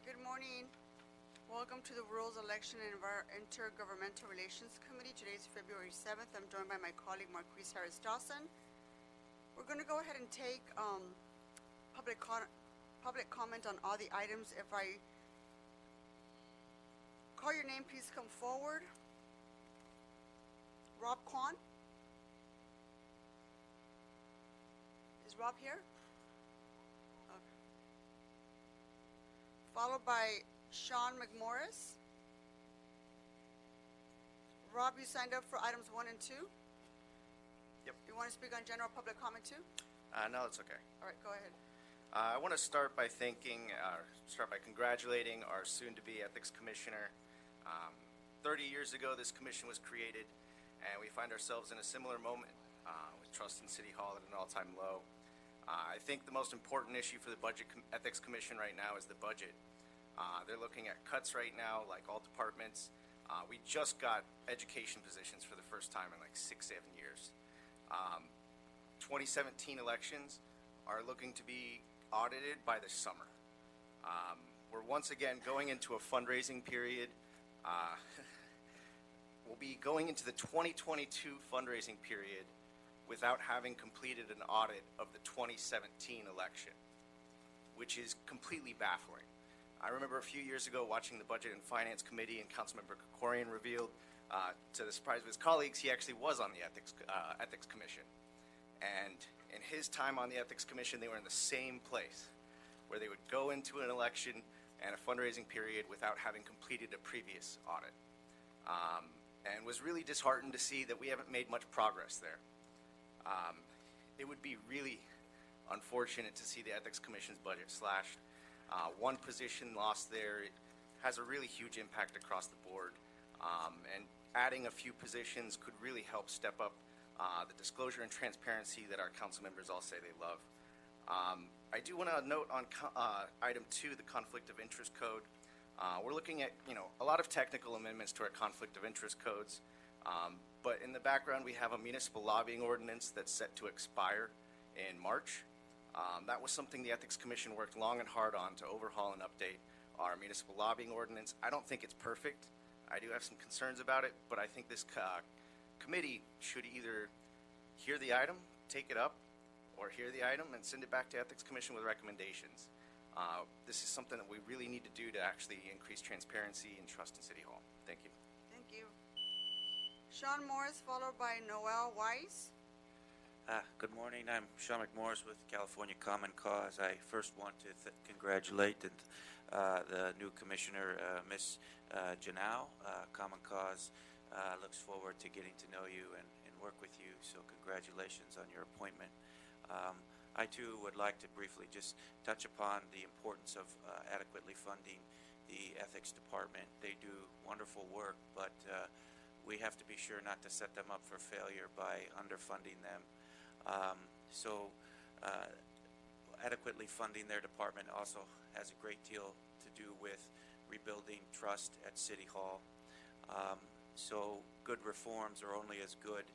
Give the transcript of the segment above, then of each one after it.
Good morning. Welcome to the Rules Election and Intergovernmental Relations Committee. Today's February 7th. I'm joined by my colleague Marquise Harris-Dawson. We're going to go ahead and take public comment on all the items. If I call your name, please come forward. Rob Kwan. Is Rob here? Okay. Followed by Sean McMorris. Rob, you signed up for items 1 and 2? Yep. You want to speak on general public comment too? No, it's okay. All right, go ahead. I want to start by congratulating our soon-to-be Ethics Commissioner. 30 years ago, this commission was created, and we find ourselves in a similar moment with trust in City Hall at an all-time low. I think the most important issue for the Ethics Commission right now is the budget. They're looking at cuts right now, like all departments. We just got education positions for the first time in like 6-7 years. 2017 elections are looking to be audited by the summer. We're once again going into a fundraising period. We'll be going into the 2022 fundraising period without having completed an audit of the 2017 election, which is completely baffling. I remember a few years ago watching the Budget and Finance Committee, and Councilmember Krikorian revealed, to the surprise of his colleagues, he actually was on the Ethics Commission. And in his time on the Ethics Commission, they were in the same place, where they would go into an election and a fundraising period without having completed a previous audit. And was really disheartened to see that we haven't made much progress there. It would be really unfortunate to see the Ethics Commission's budget slashed. One position lost there, it has a really huge impact across the board. And adding a few positions could really help step up the disclosure and transparency that our council members all say they love. I do want to note on item 2, the conflict of interest code. We're looking at, a lot of technical amendments to our conflict of interest codes. But in the background, we have a municipal lobbying ordinance that's set to expire in March. That was something the Ethics Commission worked long and hard on to overhaul and update our municipal lobbying ordinance. I don't think it's perfect. I do have some concerns about it, but I think this committee should either hear the item, take it up, or hear the item and send it back to Ethics Commission with recommendations. This is something that we really need to do to actually increase transparency and trust in City Hall. Thank you. Thank you. Sean Morris, followed by Noel Weiss. Good morning. I'm Sean McMorris with California Common Cause. I first want to congratulate the new commissioner, Ms. Janao. Common Cause looks forward to getting to know you and work with you, so congratulations on your appointment. I too would like to briefly just touch upon the importance of adequately funding the Ethics Department. They do wonderful work, but we have to be sure not to set them up for failure by underfunding them. Adequately funding their department also has a great deal to do with rebuilding trust at City Hall. So good reforms are only as good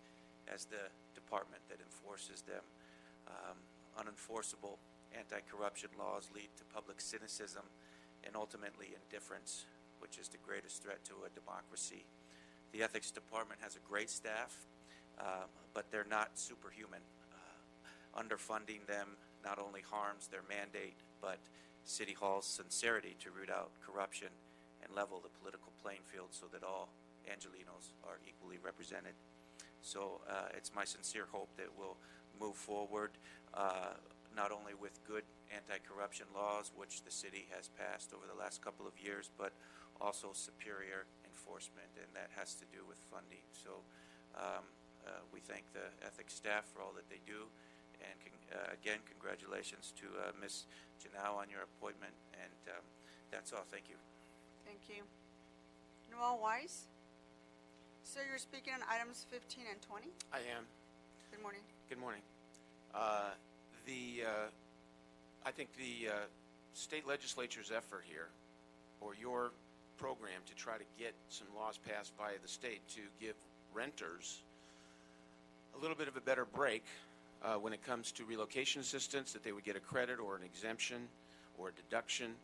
as the department that enforces them. Unenforceable anti-corruption laws lead to public cynicism and ultimately indifference, which is the greatest threat to a democracy. The Ethics Department has a great staff, but they're not superhuman. Underfunding them not only harms their mandate, but City Hall's sincerity to root out corruption and level the political playing field so that all Angelenos are equally represented. So it's my sincere hope that we'll move forward not only with good anti-corruption laws, which the city has passed over the last couple of years, but also superior enforcement, and that has to do with funding. So we thank the ethics staff for all that they do, and again, congratulations to Ms. Janao on your appointment, and that's all. Thank you. Thank you. Noel Weiss. So you're speaking on items 15 and 20? I am. Good morning. Good morning. I think the state legislature's effort here, or your program to try to get some laws passed by the state to give renters a little bit of a better break when it comes to relocation assistance, that they would get a credit or an exemption or a deduction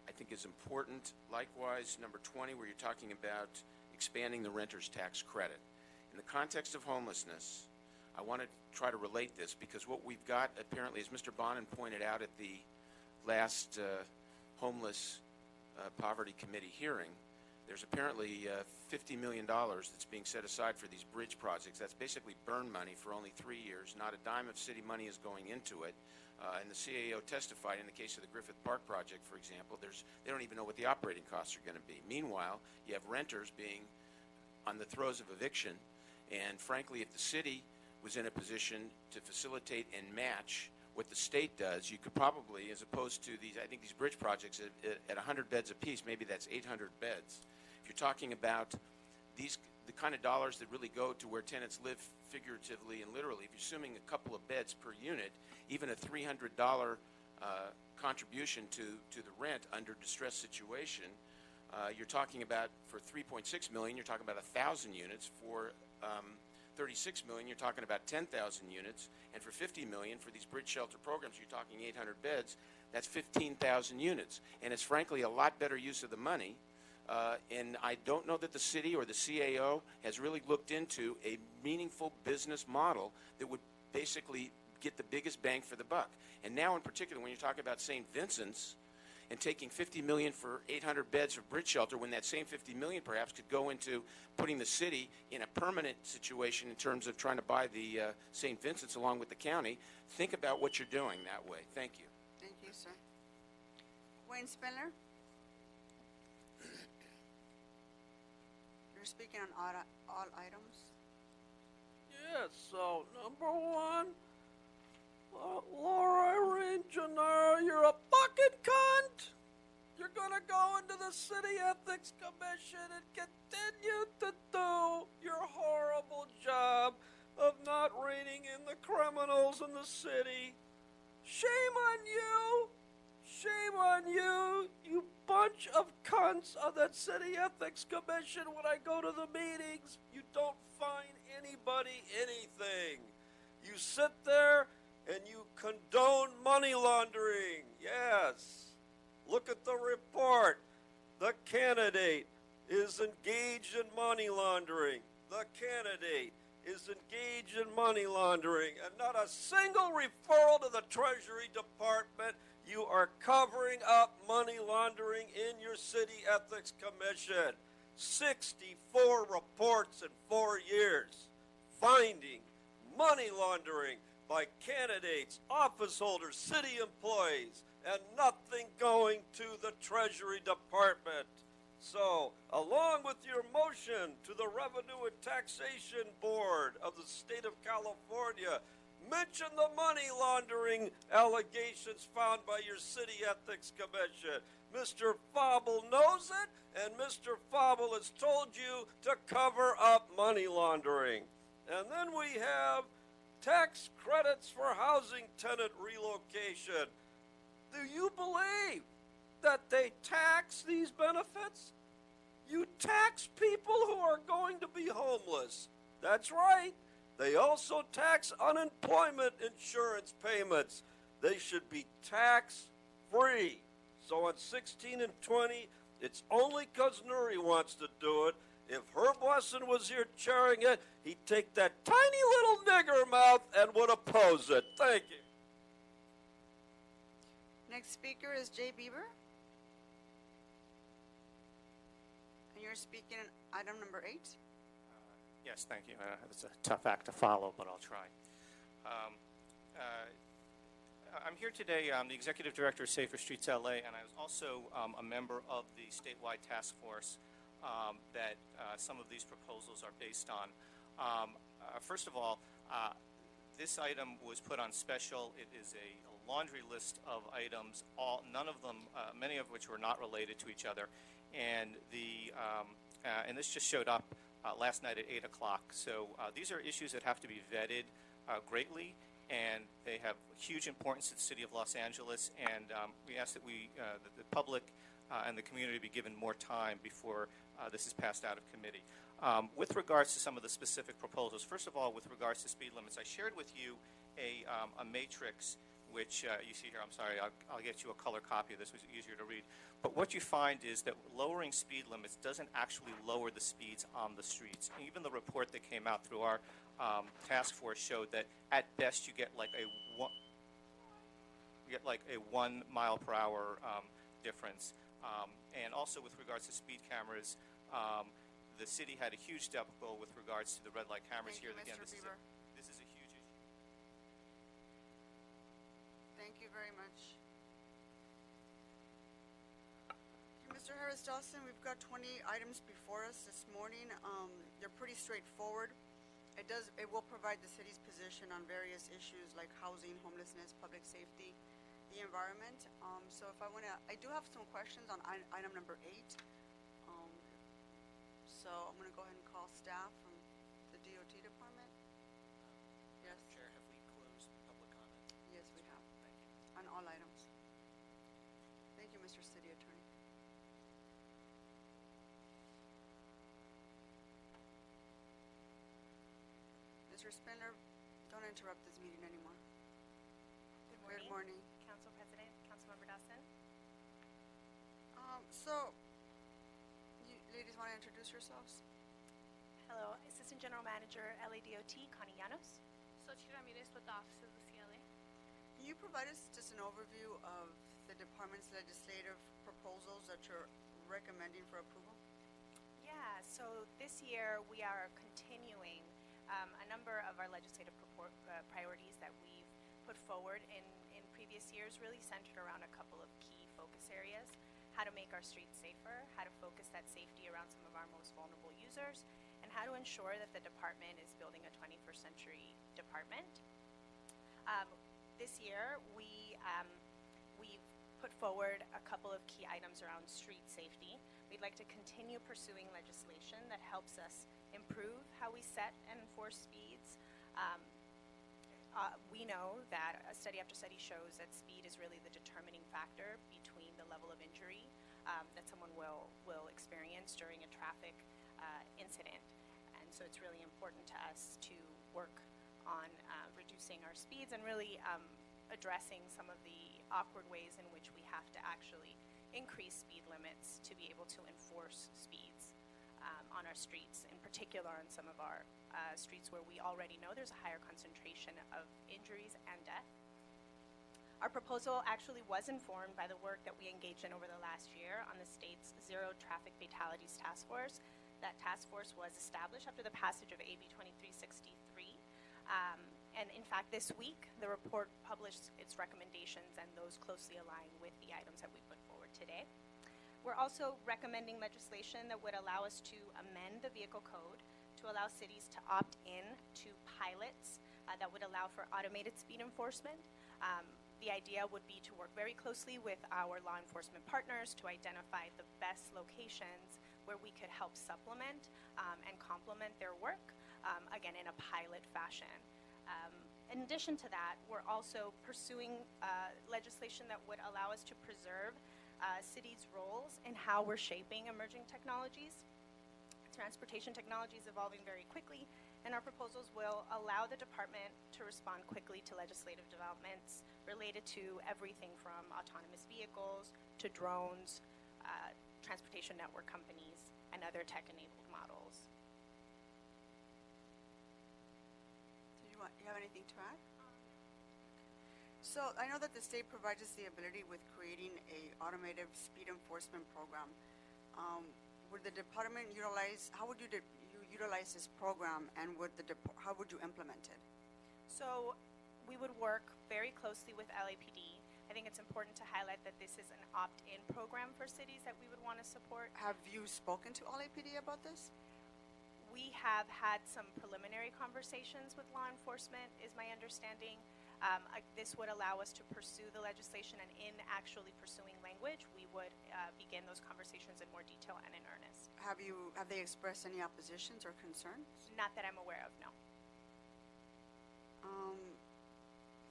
I think is important. Likewise, number 20, where you're talking about expanding the renter's tax credit. In the context of homelessness, I want to try to relate this because what we've got apparently, as Mr. Bonin pointed out at the last homeless poverty committee hearing, there's apparently $50 million that's being set aside for these bridge projects. That's basically burn money for only 3 years. Not a dime of city money is going into it. And the CAO testified in the case of the Griffith Park project, for example, they don't even know what the operating costs are going to be. Meanwhile, you have renters being on the throes of eviction, and frankly, if the city was in a position to facilitate and match what the state does, you could probably, as opposed to these, I think these bridge projects at 100 beds apiece, maybe that's 800 beds. If you're talking about the kind of dollars that really go to where tenants live figuratively and literally, if you're assuming a couple of beds per unit, even a $300 contribution to the rent under distressed situation, you're talking about, for $3.6 million, you're talking about 1,000 units. For $36 million, you're talking about 10,000 units, and for $50 million for these bridge shelter programs, you're talking 800 beds. That's 15,000 units, and it's frankly a lot better use of the money. And I don't know that the city or the CAO has really looked into a meaningful business model that would basically get the biggest bang for the buck. And now, in particular, when you're talking about St. Vincent's and taking $50 million for 800 beds of bridge shelter, when that same $50 million perhaps could go into putting the city in a permanent situation in terms of trying to buy the St. Vincent's along with the county, think about what you're doing that way. Thank you. Thank you, sir. Wayne Spindler? You're speaking on all items? Yes, so number one, Laura Irene Gennaro, you're a fucking cunt. You're gonna go into the City Ethics Commission and continue to do your horrible job of not reining in the criminals in the city. Shame on you. Shame on you, you bunch of cunts of that City Ethics Commission. When I go to the meetings, you don't find anybody anything. You sit there and you condone money laundering. Yes. Look at the report. The candidate is engaged in money laundering. The candidate is engaged in money laundering, and not a single referral to the Treasury Department. You are covering up money laundering in your City Ethics Commission. 64 reports in 4 years finding money laundering by candidates, office holders, city employees, and nothing going to the Treasury Department. So, along with your motion to the Revenue and Taxation Board of the state of California, mention the money laundering allegations found by your City Ethics Commission. Mr. Fauble knows it, and Mr. Fauble has told you to cover up money laundering. And then we have tax credits for housing tenant relocation. Do you believe that they tax these benefits? You tax people who are going to be homeless. That's right. They also tax unemployment insurance payments. They should be tax-free. So on 16 and 20, it's only because Nuri wants to do it. If Herb Wesson was here chairing it, he'd take that tiny little nigger mouth and would oppose it. Thank you. Next speaker is Jay Bieber. And you're speaking on item number 8. Yes, thank you. It's a tough act to follow, but I'll try. I'm here today. I'm the Executive Director of Safer Streets LA, and I was also a member of the statewide task force that some of these proposals are based on. First of all, this item was put on special. It is a laundry list of items, none of them, many of which were not related to each other, and this just showed up last night at 8 o'clock. So these are issues that have to be vetted greatly, and they have huge importance to the city of Los Angeles, and we ask that the public and the community be given more time before this is passed out of committee. With regards to some of the specific proposals, first of all, with regards to speed limits, I shared with you a matrix which you see here, I'm sorry, I'll get you a color copy of this, which is easier to read. But what you find is that lowering speed limits doesn't actually lower the speeds on the streets. And even the report that came out through our task force showed that at best you get like a 1 mile per hour difference. And also with regards to speed cameras, the city had a huge debacle with regards to the red light cameras here. Thank you, Again, Mr. Bieber. this is a huge issue. Thank you very much. Mr. Harris Dawson, we've got 20 items before us this morning. They're pretty straightforward. It will provide the city's position on various issues like housing, homelessness, public safety, the environment. So if I do have some questions on item number 8. So I'm going to go ahead and call staff from the DOT department. Yes. Chair, have we closed public comment? Yes, we have. Thank you. On all items. Thank you, Mr. City Attorney. Mr. Spindler, don't interrupt this meeting anymore. Good Good morning. Council President, Councilmember Dawson. So, you ladies want to introduce yourselves? Hello, Assistant General Manager, LADOT, Connie Llanos. Xochitl Ramirez with the Office of the CLA. Can you provide us just an overview of the department's legislative proposals that you're recommending for approval? Yeah, so this year we are continuing a number of our legislative priorities that we've put forward in previous years, really centered around a couple of key focus areas: how to make our streets safer, how to focus that safety around some of our most vulnerable users, and how to ensure that the department is building a 21st century department. This year, we've put forward a couple of key items around street safety. We'd like to continue pursuing legislation that helps us improve how we set and enforce speeds. We know that study after study shows that speed is really the determining factor between the level of injury that someone will experience during a traffic incident. And so it's really important to us to work on reducing our speeds and really addressing some of the awkward ways in which we have to actually increase speed limits to be able to enforce speeds on our streets, in particular on some of our streets where we already know there's a higher concentration of injuries and death. Our proposal actually was informed by the work that we engaged in over the last year on the state's Zero Traffic Fatalities Task Force. That task force was established after the passage of AB 2363. And in fact, this week, the report published its recommendations, and those closely align with the items that we put forward today. We're also recommending legislation that would allow us to amend the vehicle code to allow cities to opt in to pilots that would allow for automated speed enforcement. The idea would be to work very closely with our law enforcement partners to identify the best locations where we could help supplement and complement their work, again, in a pilot fashion. In addition to that, we're also pursuing legislation that would allow us to preserve cities' roles in how we're shaping emerging technologies. Transportation technology is evolving very quickly, and our proposals will allow the department to respond quickly to legislative developments related to everything from autonomous vehicles to drones, transportation network companies, and other tech-enabled models. Do you have anything to add? So I know that the state provides us the ability with creating a automated speed enforcement program. Would the department utilize, how would you utilize this program, and how would you implement it? So we would work very closely with LAPD. I think it's important to highlight that this is an opt-in program for cities that we would want to support. Have you spoken to LAPD about this? We have had some preliminary conversations with law enforcement, is my understanding. This would allow us to pursue the legislation, and in actually pursuing language, we would begin those conversations in more detail and in earnest. Have they expressed any oppositions or concerns? Not that I'm aware of, no.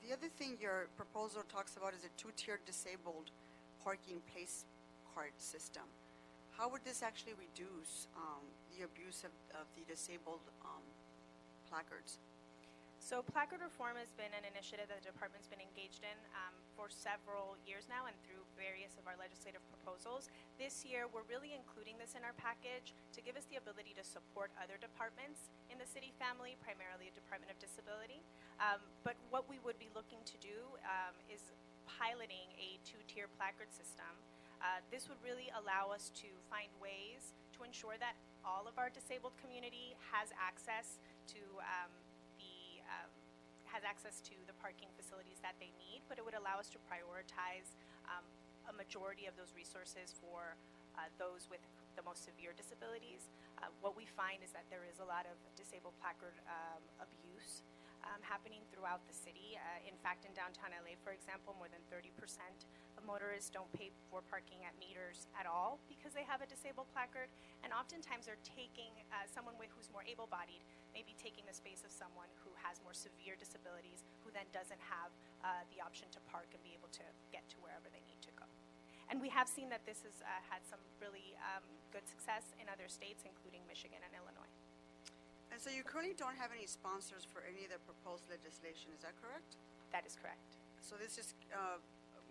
The other thing your proposal talks about is a two-tiered disabled parking place card system. How would this actually reduce the abuse of the disabled placards? So placard reform has been an initiative that the department's been engaged in for several years now and through various of our legislative proposals. This year, we're really including this in our package to give us the ability to support other departments in the city family, primarily a Department of Disability. But what we would be looking to do is piloting a two-tier placard system. This would really allow us to find ways to ensure that all of our disabled community has access to the parking facilities that they need, but it would allow us to prioritize a majority of those resources for those with the most severe disabilities. What we find is that there is a lot of disabled placard abuse happening throughout the city. In fact, in downtown LA, for example, more than 30% of motorists don't pay for parking at meters at all because they have a disabled placard, and oftentimes they're taking someone who's more able-bodied, maybe taking the space of someone who has more severe disabilities, who then doesn't have the option to park and be able to get to wherever they need to go. And we have seen that this has had some really good success in other states, including Michigan and Illinois. And so you currently don't have any sponsors for any of the proposed legislation, is that correct? That is correct. So this is,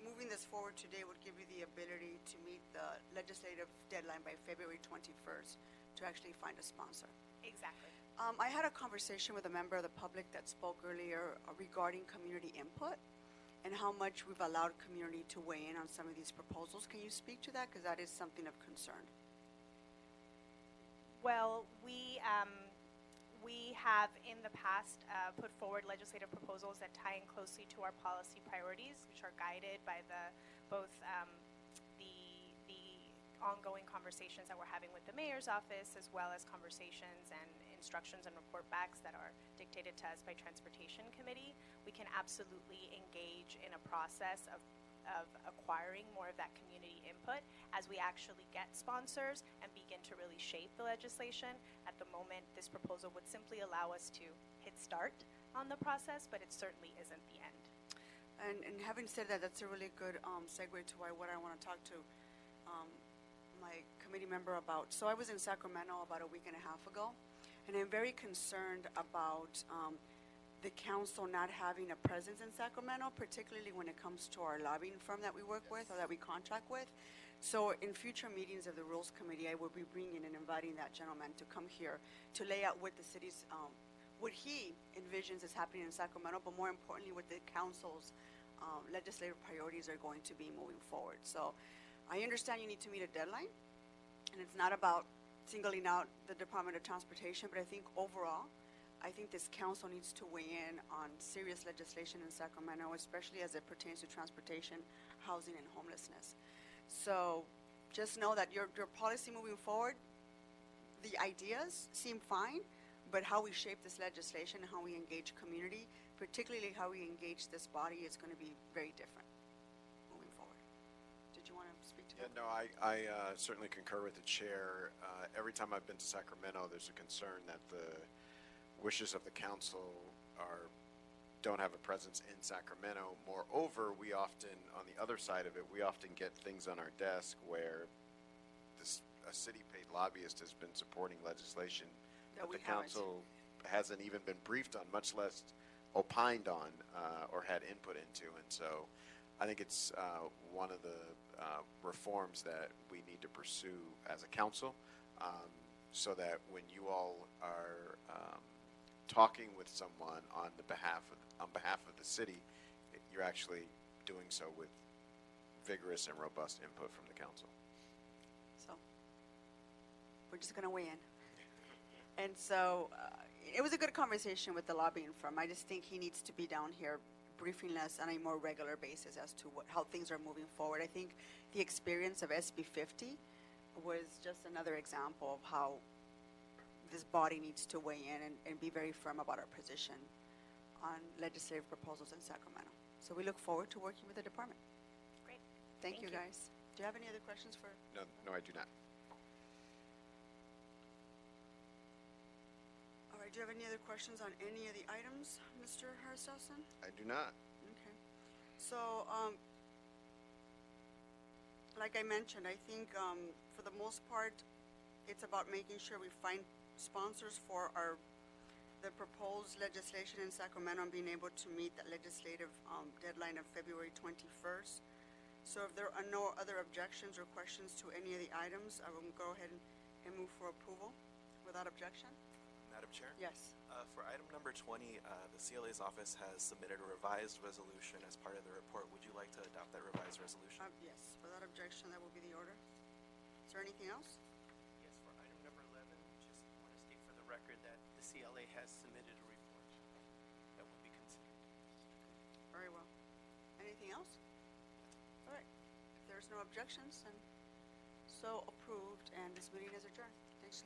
moving this forward today would give you the ability to meet the legislative deadline by February 21st to actually find a sponsor. Exactly. I had a conversation with a member of the public that spoke earlier regarding community input and how much we've allowed community to weigh in on some of these proposals. Can you speak to that? Because that is something of concern. Well, we have in the past put forward legislative proposals that tie in closely to our policy priorities, which are guided by both the ongoing conversations that we're having with the mayor's office, as well as conversations and instructions and report backs that are dictated to us by Transportation Committee. We can absolutely engage in a process of acquiring more of that community input as we actually get sponsors and begin to really shape the legislation. At the moment, this proposal would simply allow us to hit start on the process, but it certainly isn't the end. And having said that, that's a really good segue to what I want to talk to my committee member about. So I was in Sacramento about a week and a half ago, and I'm very concerned about the council not having a presence in Sacramento, particularly when it comes to our lobbying firm that we work with or that we contract with. So in future meetings of the Rules Committee, I will be bringing and inviting that gentleman to come here to lay out what the city's, what he envisions is happening in Sacramento, but more importantly, what the council's legislative priorities are going to be moving forward. So I understand you need to meet a deadline, and it's not about singling out the Department of Transportation, but I think overall, I think this council needs to weigh in on serious legislation in Sacramento, especially as it pertains to transportation, housing, and homelessness. So just know that your policy moving forward, the ideas seem fine, but how we shape this legislation and how we engage community, particularly how we engage this body, is going to be very different moving forward. Did you want to speak to that? Yeah, no, I certainly concur with the chair. Every time I've been to Sacramento, there's a concern that the wishes of the council don't have a presence in Sacramento. Moreover, we often, on the other side of it, we often get things on our desk where a city-paid lobbyist has been supporting legislation that the council hasn't even been briefed on, much less opined on or had input into. And so I think it's one of the reforms that we need to pursue as a council, so that when you all are talking with someone on behalf of the city, you're actually doing so with vigorous and robust input from the council. So we're just going to weigh in. And so it was a good conversation with the lobbying firm. I just think he needs to be down here briefing us on a more regular basis as to how things are moving forward. I think the experience of SB 50 was just another example of how this body needs to weigh in and be very firm about our position on legislative proposals in Sacramento. So we look forward to working with the department. Great. Thank you, guys. Do you have any other questions for? No, I do not. All right, do you have any other questions on any of the items, Mr. Harris-Dawson? I do not. Okay. So, like I mentioned, I think for the most part, it's about making sure we find sponsors for the proposed legislation in Sacramento and being able to meet that legislative deadline of February 21st. So if there are no other objections or questions to any of the items, I will go ahead and move for approval without objection. Madam Chair? Yes. For item number 20, the CLA's office has submitted a revised resolution as part of the report. Would you like to adopt that revised resolution? Yes, without objection, that will be the order. Is there anything else? Yes, for item number 11, just want to state for the record that the CLA has submitted a report that will be considered. Very well. Anything else? All right. If there's no objections, then so approved, and this meeting is adjourned. Thanks.